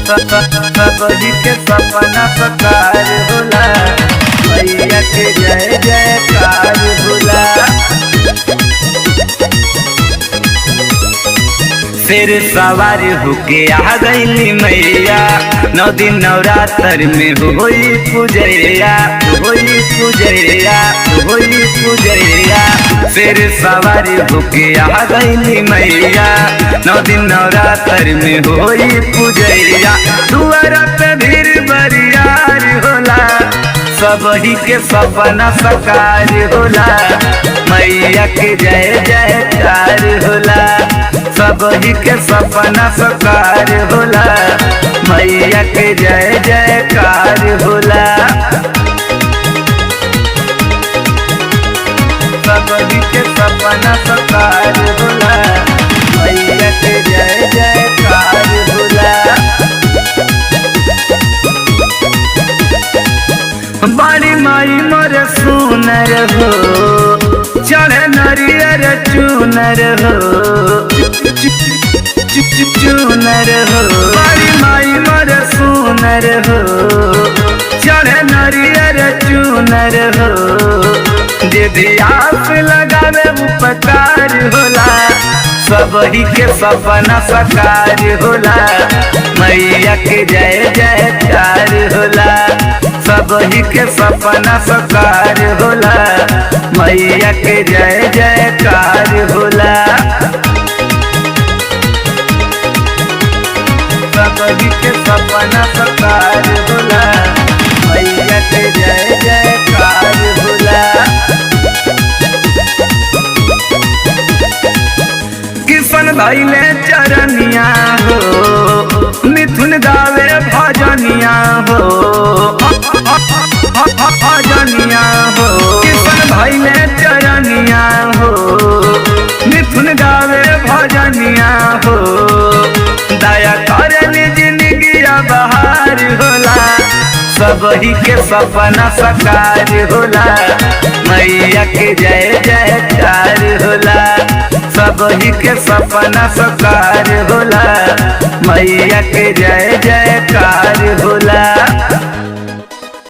सबही के सपना साकार होला, मैया के जय जयकार होला। शेर सवार होके आ गईली मैया, 9 दिन नवरात्र में होई पूजैया, होई पूजैया, होई पूजैया। शेर सवार होके आ गईली मैया, 9 दिन नवरात्र में होई पूजैया। दुआरा पे भीड़ बरियार होला, सबही के सपना साकार होला, मैया के जय जयकार होला। सबही के सपना साकार होला, मैया के जय जयकार होला। सबही के सपना साकार होला, मैया के जय जयकार होला। बड़ी माई मोर सुनर हो, चढ़े नरियर चूनर हो, चूनर हो। बड़ी माई मोर सुनर हो, चढ़े नरियर चूनर हो। दीदी आप लगावे उपकार होला, सबही के सपना साकार होला, मैया के जय जयकार होला। सबही के सपना साकार होला, मैया के जय जयकार होला। सबही के सपना साकार होला, मैया के जय जयकार होला। किशन भइले चरनिया हो, मिथुन गावे भजनिया हो, भजनिया हो। किशन भइले चरनिया हो, मिथुन गावे भजनिया हो। दया करे जिंदगिया बहार होला, सबही के सपना साकार होला, मैया के जय जयकार होला। सबही के सपना साकार होला, मैया के जय जयकार होला।